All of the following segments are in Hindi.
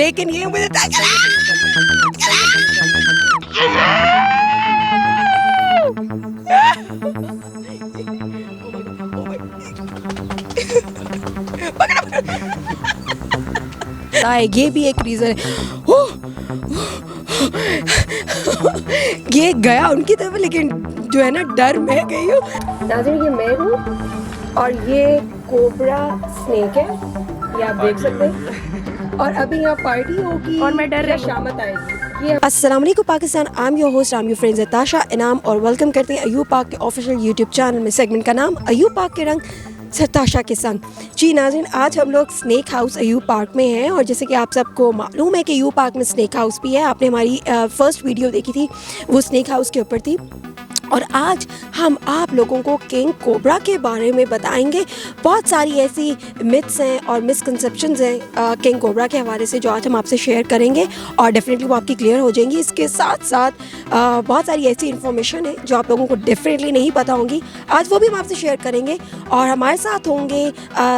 लेकिन ये मुझे ये भी एक रीज़न है। ये गया उनकी तरफ, लेकिन जो है ना डर मैं गई हूँ। नाज़रीन ये मैं हूँ और ये कोबरा स्नेक है, ये आप देख सकते हैं। और अभी यहाँ पार्टी होगी और मैं डर रही शामत आएगी। अस्सलाम वालेकुम Pakistan, I am your host, I am your friend ताशा इनाम और वेलकम करते हैं अयूब पाक के ऑफिशियल यूट्यूब चैनल में। सेगमेंट का नाम अयूब पाक के रंग ताशा के संग। जी नाज़रीन, आज हम लोग स्नेक हाउस अयूब पार्क में हैं और जैसे कि आप सबको मालूम है कि अयूब पार्क में स्नेक हाउस भी है। आपने हमारी फर्स्ट वीडियो देखी थी, वो स्नेक हाउस के ऊपर थी। और आज हम आप लोगों को किंग कोबरा के बारे में बताएंगे। बहुत सारी ऐसी मिथ्स हैं और मिसकंसेप्शंस हैं किंग कोबरा के हवाले से, जो आज हम आपसे शेयर करेंगे और डेफिनेटली वो आपकी क्लियर हो जाएंगी। इसके साथ साथ बहुत सारी ऐसी इन्फॉर्मेशन है जो आप लोगों को डेफिनेटली नहीं पता होंगी, आज वो भी हम आपसे शेयर करेंगे। और हमारे साथ होंगे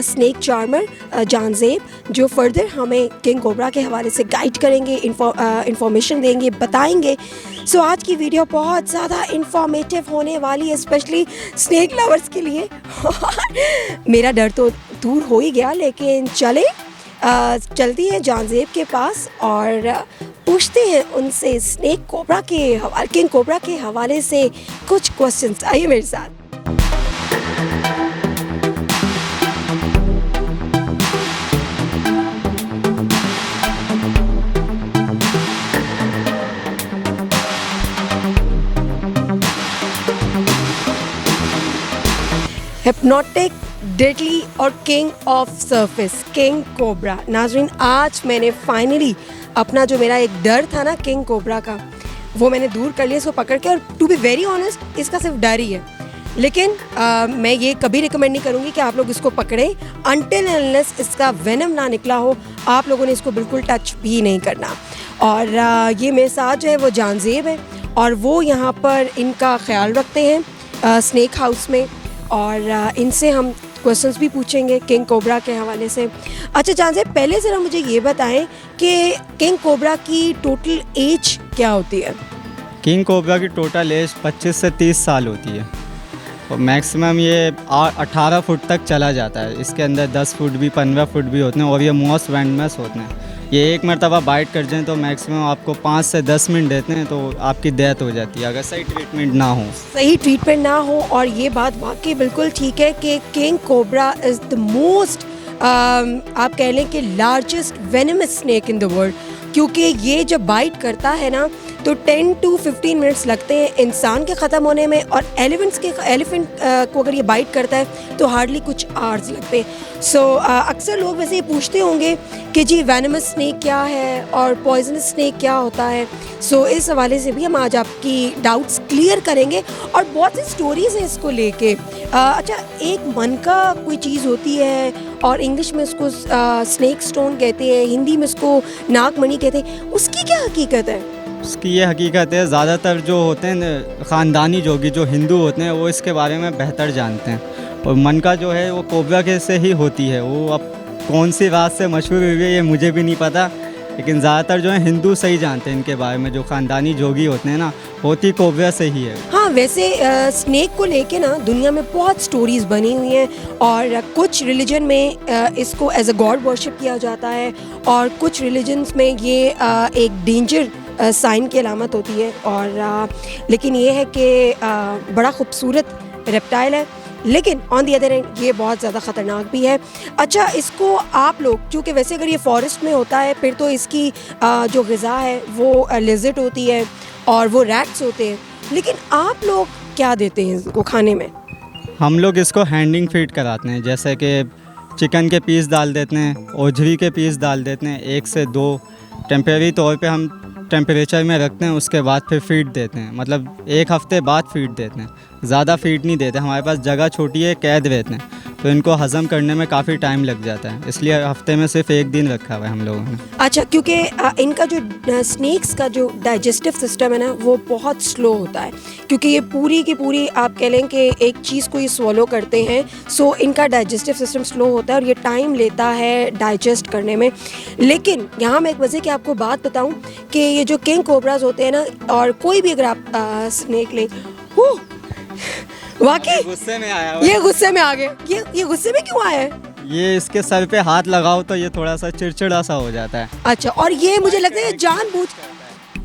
स्नेक चार्मर जानजेब, जो फर्दर हमें किंग कोबरा के हवाले से गाइड करेंगे, इन्फॉर्मेशन देंगे, बताएंगे। सो आज की वीडियो बहुत ज़्यादा इन्फॉर्मेटिव होने वाली है, स्पेशली स्नेक लवर्स के लिए। मेरा डर तो दूर हो ही गया, लेकिन चलती है जानजेब के पास और पूछते हैं उनसे स्नेक कोबरा के हवाले, किंग कोबरा के हवाले से कुछ क्वेश्चंस। आइए मेरे साथ। हिप्नोटिक, डेडली और king of surface, king cobra. नाज़रीन आज मैंने फाइनली अपना जो मेरा एक डर था ना किंग कोबरा का, वो मैंने दूर कर लिया इसको पकड़ के। और टू बी वेरी ऑनेस्ट, इसका सिर्फ डर ही है, लेकिन मैं ये कभी रिकमेंड नहीं करूँगी कि आप लोग इसको पकड़ें अनटिल अनलेस इसका वेनम ना निकला हो। आप लोगों ने इसको बिल्कुल टच भी नहीं करना। और ये मेरे साथ जो है वो जानजेब है और वो यहाँ पर इनका ख्याल रखते हैं स्नेक हाउस में, और इनसे हम क्वेश्चंस भी पूछेंगे किंग कोबरा के हवाले से। अच्छा जानजेब, पहले ज़रा मुझे ये बताएं कि किंग कोबरा की टोटल एज क्या होती है? किंग कोबरा की टोटल एज 25 से 30 साल होती है और मैक्सिमम ये 18 फुट तक चला जाता है। इसके अंदर 10 फुट भी 15 फुट भी होते हैं और ये मोस्ट वेनमस होते हैं। ये एक मरतबा बाइट कर जाएँ तो मैक्सिमम आपको 5 से 10 मिनट देते हैं तो आपकी डेथ हो जाती है, अगर सही ट्रीटमेंट ना हो। सही ट्रीटमेंट ना हो। और ये बात वाकई बिल्कुल ठीक है कि king cobra is the most आप कह लें कि largest venomous snake in the world, क्योंकि ये जब बाइट करता है ना तो 10 to 15 मिनट्स लगते हैं इंसान के ख़त्म होने में, और एलिफेंट को अगर ये बाइट करता है तो हार्डली कुछ आवर्स लगते हैं। सो अक्सर लोग वैसे ये पूछते होंगे कि जी वेनमस स्नेक क्या है और पॉइजनस स्नेक क्या होता है। सो इस हवाले से भी हम आज आपकी डाउट्स क्लियर करेंगे और बहुत सी स्टोरीज़ हैं इसको लेके। अच्छा, एक मन का कोई चीज़ होती है और इंग्लिश में उसको स्नेक स्टोन कहते हैं, हिंदी में उसको नागमणि कहते हैं, उसकी क्या हकीकत है? उसकी ये हकीकत है, ज़्यादातर जो होते हैं ख़ानदानी जोगी जो हिंदू होते हैं वो इसके बारे में बेहतर जानते हैं। और मन का जो है वो कोबरा के से ही होती है। वो अब कौन सी बात से मशहूर हुई है ये मुझे भी नहीं पता, लेकिन ज़्यादातर जो है हिंदू सही जानते हैं इनके बारे में। जो ख़ानदानी जोगी होते हैं ना, होती कोबरा से ही है। हाँ, वैसे स्नेक को लेके ना दुनिया में बहुत स्टोरीज़ बनी हुई हैं और कुछ रिलीजन में इसको एज अ गॉड वर्शिप किया जाता है और कुछ रिलीजन्स में ये एक डेंजर साइन की अलामत होती है। और लेकिन ये है कि बड़ा खूबसूरत रेप्टाइल है, लेकिन ऑन दी अदर एंड ये बहुत ज़्यादा ख़तरनाक भी है। अच्छा, इसको आप लोग, क्योंकि वैसे अगर ये फॉरेस्ट में होता है फिर तो इसकी जो ग़िज़ा है वो लिज़र्ड होती है और वो रैट्स होते हैं, लेकिन आप लोग क्या देते हैं इसको खाने में? हम लोग इसको हैंडिंग फीड कराते हैं, जैसे कि चिकन के पीस डाल देते हैं, ओझरी के पीस डाल देते हैं, 1 से 2 टेम्परेरी तौर पे हम टेम्परेचर में रखते हैं, उसके बाद फिर फीड देते हैं। मतलब 1 हफ़्ते बाद फीड देते हैं, ज़्यादा फीड नहीं देते। हमारे पास जगह छोटी है, कैद रहते हैं तो इनको हज़म करने में काफ़ी टाइम लग जाता है, इसलिए हफ्ते में सिर्फ एक दिन रखा हुआ है हम लोगों ने। अच्छा, क्योंकि इनका जो स्नेक्स का जो डाइजेस्टिव सिस्टम है ना वो बहुत स्लो होता है, क्योंकि ये पूरी की पूरी आप कह लें कि एक चीज़ को ये स्वॉलो करते हैं, सो इनका डाइजेस्टिव सिस्टम स्लो होता है और ये टाइम लेता है डाइजेस्ट करने में। लेकिन यहाँ मैं एक वजह की आपको बात बताऊँ कि ये जो किंग कोबराज होते हैं ना, और कोई भी अगर आप स्नेक लें, वाकई गुस्से में आया ये गुस्से में आ गए। ये गुस्से में क्यों आया है? ये इसके सर पे हाथ लगाओ तो ये थोड़ा सा चिड़चिड़ा सा हो जाता है। अच्छा, और ये मुझे लगता है जानबूझ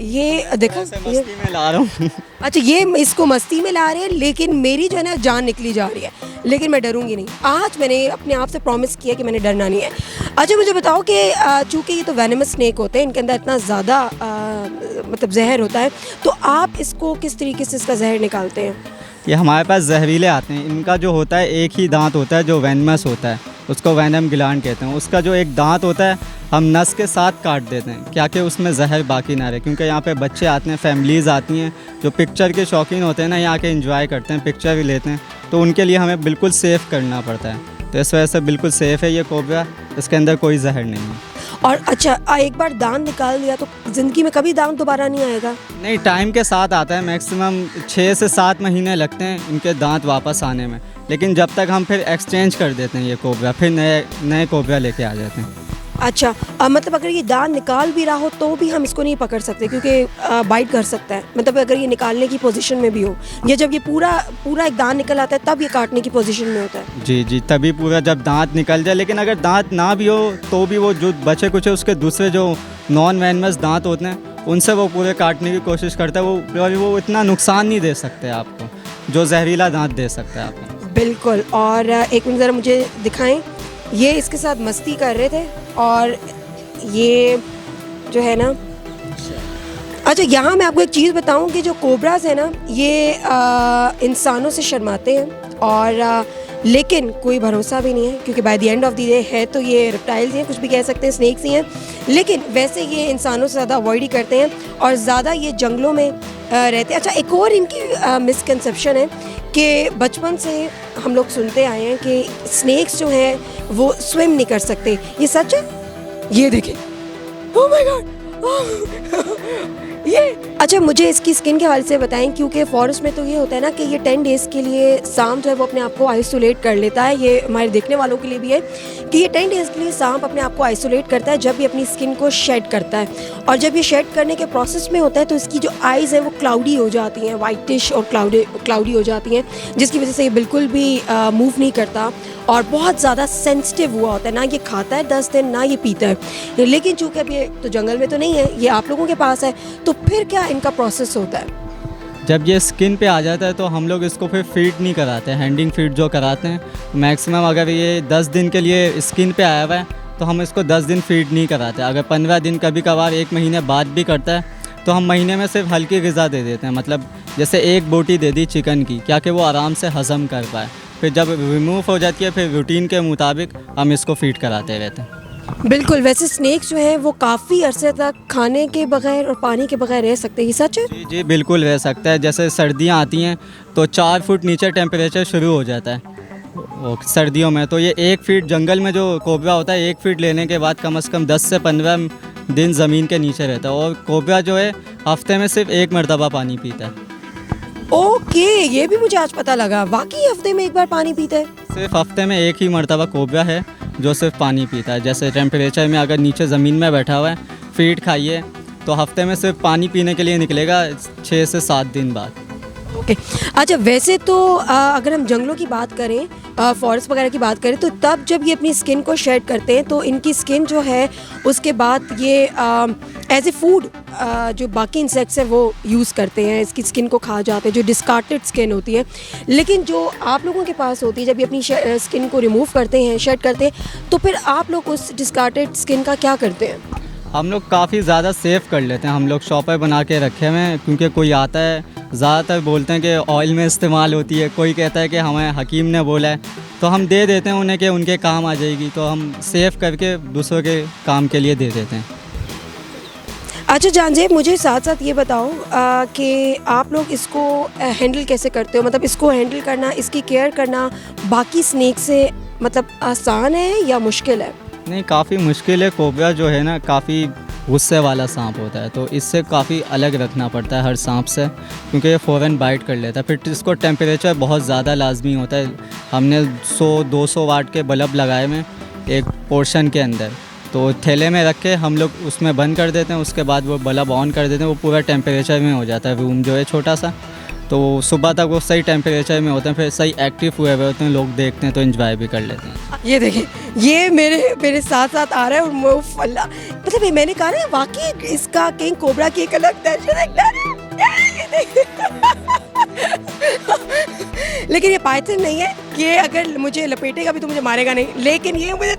ये देखो ये मस्ती में ला रहा हूँ। अच्छा, ये इसको मस्ती में ला रहे हैं, लेकिन मेरी जो है ना जान निकली जा रही है, लेकिन मैं डरूंगी नहीं। आज मैंने अपने आप से प्रॉमिस किया कि मैंने डरना नहीं है। अच्छा, मुझे बताओ कि चूँकि ये तो वेनेमस स्नेक होते हैं, इनके अंदर इतना ज़्यादा मतलब जहर होता है, तो आप इसको किस तरीके से इसका जहर निकालते हैं? ये हमारे पास जहरीले आते हैं। इनका जो होता है एक ही दांत होता है जो वेनमस होता है, उसको वेनम ग्लैंड कहते हैं। उसका जो एक दांत होता है हम नस के साथ काट देते हैं, क्या कि उसमें जहर बाकी ना रहे, क्योंकि यहाँ पे बच्चे आते हैं, फैमिलीज़ आती हैं जो पिक्चर के शौकीन होते हैं ना, यहाँ के एंजॉय करते हैं, पिक्चर भी लेते हैं, तो उनके लिए हमें बिल्कुल सेफ़ करना पड़ता है। तो इस वजह से बिल्कुल सेफ़ है ये कोबरा, इसके अंदर कोई जहर नहीं है। और अच्छा, एक बार दांत निकाल दिया तो ज़िंदगी में कभी दांत दोबारा नहीं आएगा? नहीं, टाइम के साथ आता है। मैक्सिमम 6 से 7 महीने लगते हैं इनके दांत वापस आने में, लेकिन जब तक हम फिर एक्सचेंज कर देते हैं ये कोबरा, फिर नए कोबरा लेके आ जाते हैं। अच्छा, मतलब अगर ये दांत निकाल भी रहा हो तो भी हम इसको नहीं पकड़ सकते, क्योंकि बाइट कर सकता है। मतलब अगर ये निकालने की पोजीशन में भी हो, या जब ये पूरा एक दांत निकल आता है तब ये काटने की पोजीशन में होता है? जी जी, तभी पूरा जब दांत निकल जाए। लेकिन अगर दांत ना भी हो तो भी वो जो बचे कुछ उसके दूसरे जो नॉन वेनमस दांत होते हैं उनसे वो पूरे काटने की कोशिश करता है। वो इतना नुकसान नहीं दे सकते आपको जो जहरीला दांत दे सकता है आपको। बिल्कुल। और एक मिनट ज़रा मुझे दिखाएं, ये इसके साथ मस्ती कर रहे थे और ये जो है ना, अच्छा यहाँ मैं आपको एक चीज़ बताऊं कि जो कोबराज है ना ये इंसानों से शर्माते हैं, और लेकिन कोई भरोसा भी नहीं है, क्योंकि by the end of the day है तो ये रेप्टाइल्स हैं, कुछ भी कह सकते हैं, स्नेक्स ही हैं, लेकिन वैसे ये इंसानों से ज़्यादा अवॉइड ही करते हैं और ज़्यादा ये जंगलों में रहते हैं। अच्छा, एक और इनकी मिसकंसेप्शन है कि बचपन से हम लोग सुनते आए हैं कि स्नेक्स जो हैं वो स्विम नहीं कर सकते। ये सच है? ये देखें, ओह माय गॉड, ये अच्छा, मुझे इसकी स्किन के हवाले से बताएं, क्योंकि फॉरेस्ट में तो ये होता है ना कि ये 10 डेज़ के लिए सांप जो है वो अपने आप को आइसोलेट कर लेता है। ये हमारे देखने वालों के लिए भी है कि ये 10 डेज़ के लिए सांप अपने आप को आइसोलेट करता है जब ये अपनी स्किन को शेड करता है, और जब ये शेड करने के प्रोसेस में होता है तो इसकी जो आइज़ है वो क्लाउडी हो जाती हैं, वाइटिश और क्लाउडी हो जाती हैं, जिसकी वजह से ये बिल्कुल भी मूव नहीं करता और बहुत ज़्यादा सेंसिटिव हुआ होता है। ना ये खाता है 10 दिन, ना ये पीता है। लेकिन चूँकि अब ये तो जंगल में तो नहीं है, ये आप लोगों के पास है, तो फिर क्या इनका प्रोसेस होता है? जब ये स्किन पे आ जाता है तो हम लोग इसको फिर फीड नहीं कराते, हैंडिंग फीड जो कराते हैं मैक्सिमम, अगर ये 10 दिन के लिए स्किन पे आया हुआ है तो हम इसको 10 दिन फीड नहीं कराते। अगर 15 दिन, कभी कभार 1 महीने बाद भी करता है तो हम महीने में सिर्फ हल्की ग़िज़ा दे देते हैं, मतलब जैसे 1 बोटी दे दी चिकन की, क्या कि वो आराम से हज़म कर पाए। फिर जब रिमूव हो जाती है फिर रूटीन के मुताबिक हम इसको फीड कराते रहते हैं। बिल्कुल। वैसे स्नेक्स जो हैं वो काफ़ी अरसे तक खाने के बगैर और पानी के बगैर रह सकते हैं, ये सच है? जी जी, बिल्कुल रह सकता है। जैसे सर्दियाँ आती हैं तो 4 फुट नीचे टेम्परेचर शुरू हो जाता है सर्दियों में, तो ये 1 फीट जंगल में जो कोबरा होता है 1 फीट लेने के बाद कम से कम 10 से 15 दिन ज़मीन के नीचे रहता है, और कोबरा जो है हफ्ते में सिर्फ 1 मरतबा पानी पीता है। ओके, ये भी मुझे आज पता लगा, वाकई हफ्ते में 1 बार पानी पीता है? सिर्फ हफ्ते में 1 ही मरतबा कोबरा है जो सिर्फ पानी पीता है। जैसे टेम्परेचर में अगर नीचे ज़मीन में बैठा हुआ है, फीड खाइए तो हफ्ते में सिर्फ पानी पीने के लिए निकलेगा 6 से 7 दिन बाद। ओके। अच्छा, वैसे तो अगर हम जंगलों की बात करें, फॉरेस्ट वगैरह की बात करें, तो तब जब ये अपनी स्किन को शेड करते हैं तो इनकी स्किन जो है उसके बाद ये एज ए फूड जो बाकी इंसेक्ट्स हैं वो यूज़ करते हैं, इसकी स्किन को खा जाते हैं, जो डिस्कार्टेड स्किन होती है। लेकिन जो आप लोगों के पास होती है, जब ये अपनी स्किन को रिमूव करते हैं, शेड करते हैं, तो फिर आप लोग उस डिस्कार्टेड स्किन का क्या करते हैं? हम लोग काफ़ी ज़्यादा सेफ़ कर लेते हैं। हम लोग शॉपर बना के रखे हुए हैं, क्योंकि कोई आता है ज़्यादातर बोलते हैं कि ऑयल में इस्तेमाल होती है, कोई कहता है कि हमें हकीम ने बोला है, तो हम दे देते हैं उन्हें कि उनके काम आ जाएगी, तो हम सेफ़ करके दूसरों के काम के लिए दे देते हैं। अच्छा जानजेब, मुझे साथ साथ ये बताओ कि आप लोग इसको हैंडल कैसे करते हो? मतलब इसको हैंडल करना, इसकी केयर करना बाकी स्नेक से मतलब आसान है या मुश्किल है? नहीं, काफ़ी मुश्किल है। कोबरा जो है ना काफ़ी गुस्से वाला सांप होता है, तो इससे काफ़ी अलग रखना पड़ता है हर सांप से, क्योंकि ये फ़ौरन बाइट कर लेता है। फिर इसको टेम्परेचर बहुत ज़्यादा लाजमी होता है। हमने 100-200 वाट के बल्ब लगाए हुए एक पोर्शन के अंदर, तो थैले में रख के हम लोग उसमें बंद कर देते हैं। उसके बाद वो बल्ब ऑन कर देते हैं, वो पूरा टेम्परेचर में हो जाता है। रूम जो है छोटा सा, तो सुबह तक वो सही टेम्परेचर में होते हैं, फिर सही एक्टिव हुए हुए होते हैं। लोग देखते हैं तो एंजॉय भी कर लेते हैं। ये देखिए, ये मेरे साथ साथ आ रहा है और वो फल्ला, मतलब ये मैंने कहा ना, वाकई इसका किंग कोबरा की एक अलग दहशत है। ये देखिए। लेकिन ये पाइथन नहीं है, ये अगर मुझे लपेटेगा भी तो मुझे मारेगा नहीं, लेकिन ये मुझे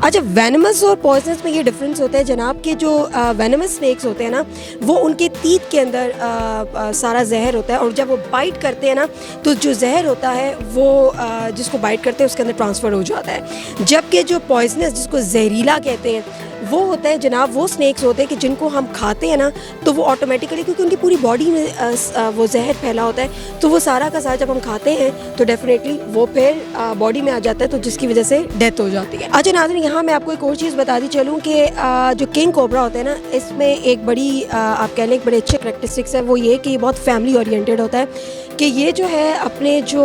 अच्छा, वेनमस और पॉइजनस में ये डिफरेंस होता है जनाब के जो वेनमस स्नेक्स होते हैं ना, वो उनके तीत के अंदर सारा जहर होता है, और जब वो बाइट करते हैं ना तो जो जहर होता है वो जिसको बाइट करते हैं उसके अंदर ट्रांसफ़र हो जाता है। जबकि जो पॉइजनस, जिसको जहरीला कहते हैं, वो होता है जनाब, वो स्नेक्स होते हैं कि जिनको हम खाते हैं ना तो वो ऑटोमेटिकली, क्योंकि उनकी पूरी बॉडी में वो जहर फैला होता है, तो वो सारा का सारा जब हम खाते हैं तो डेफिनेटली वो फिर बॉडी में आ जाता है, तो जिसकी वजह से डेथ हो जाती है। अच्छा नाज़रीन, यहाँ मैं आपको एक और चीज़ बताती चलूँ कि जो किंग कोबरा होता है ना, इसमें एक बड़ी आप कह लें एक बड़े अच्छे करेक्टरिस्टिक्स है, वो ये कि ये बहुत फैमिली ओरिएंटेड होता है, कि ये जो है अपने जो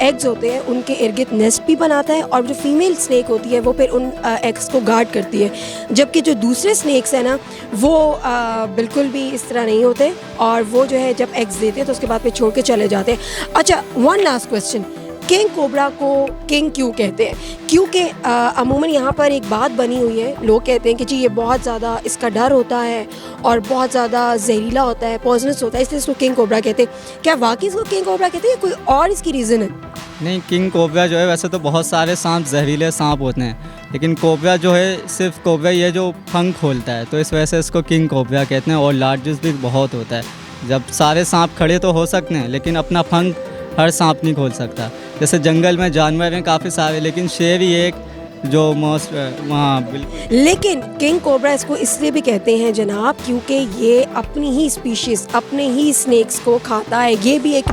एग्स होते हैं उनके इर्द गिर्द नेस्ट भी बनाता है, और जो फीमेल स्नेक होती है वो फिर उन एग्स को गार्ड करती है। जबकि जो दूसरे स्नेक्स हैं ना वो बिल्कुल भी इस तरह नहीं होते, और वो जो है जब एग्स देते हैं तो उसके बाद फिर छोड़ के चले जाते हैं। अच्छा, one last question, king cobra को किंग क्यों कहते हैं? क्योंकि अमूमन यहाँ पर एक बात बनी हुई है, लोग कहते हैं कि जी ये बहुत ज़्यादा इसका डर होता है और बहुत ज़्यादा जहरीला होता है, पॉइजनस होता है, इसलिए इसको किंग कोबरा कहते हैं। क्या वाकई इसको किंग कोबरा कहते हैं या कोई और इसकी रीज़न है? नहीं, किंग कोबरा जो है, वैसे तो बहुत सारे सांप जहरीले सांप होते हैं, लेकिन कोबरा जो है सिर्फ कोबरा ही है जो पंख खोलता है, तो इस वजह से इसको किंग कोबरा कहते हैं। और लार्जेस्ट भी बहुत होता है। जब सारे सांप खड़े तो हो सकते हैं, लेकिन अपना पंख हर सांप नहीं खोल सकता। जैसे जंगल में जानवर हैं काफ़ी सारे, लेकिन शेर ही एक जो मोस्ट वहाँ बिल्कुल। लेकिन किंग कोबरा इसको इसलिए भी कहते हैं जनाब क्योंकि ये अपनी ही स्पीशीज़, अपने ही स्नेक्स को खाता है। ये भी एक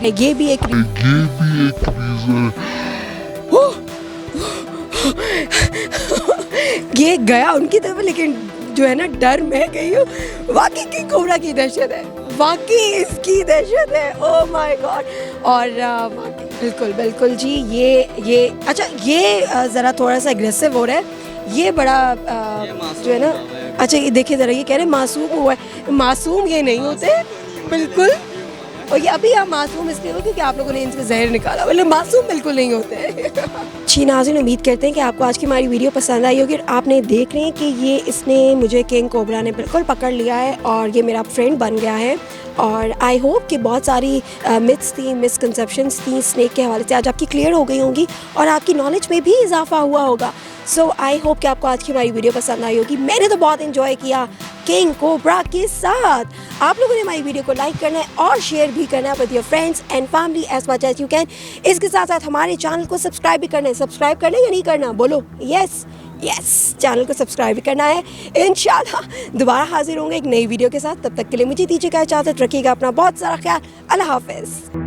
ये गया उनकी तरफ, लेकिन जो है ना डर मैं गई हूँ। वाकई किंग कोबरा की दहशत है, वाकई इसकी दहशत है। Oh my God. और वाकई बिल्कुल बिल्कुल जी, ये अच्छा, ये ज़रा थोड़ा सा एग्रेसिव हो रहा है, ये बड़ा जो है ना, अच्छा ये देखिए ज़रा, ये कह रहे हैं मासूम हुआ है। मासूम ये नहीं होते बिल्कुल, और ये अभी आप मासूम इसलिए हो क्योंकि आप लोगों ने इनसे जहर निकाला, मतलब मासूम बिल्कुल नहीं होते। जी नाज़रीन, उम्मीद करते हैं कि आपको आज की हमारी वीडियो पसंद आई होगी। आपने देख रहे हैं कि ये इसने मुझे किंग कोबरा ने बिल्कुल पकड़ लिया है और ये मेरा फ्रेंड बन गया है। और आई होप कि बहुत सारी मिथ्स थी, मिसकंसेप्शंस थी स्नेक के हवाले से, आज आपकी क्लियर हो गई होंगी और आपकी नॉलेज में भी इजाफा हुआ होगा। सो आई होप कि आपको आज की हमारी वीडियो पसंद आई होगी। मैंने तो बहुत इन्जॉय किया किंग कोबरा के साथ। आप लोगों ने हमारी वीडियो को लाइक करना है और शेयर भी करना है with your friends and family as much as you can. इसके साथ साथ हमारे चैनल को सब्सक्राइब भी करना है। सब्सक्राइब करना है या नहीं करना, बोलो यस यस, चैनल को सब्सक्राइब भी करना है। इंशाल्लाह दोबारा हाजिर होंगे एक नई वीडियो के साथ। तब तक के लिए मुझे दीजिएगा इजाज़त, रखिएगा अपना बहुत सारा ख्याल। अल्लाह हाफिज़।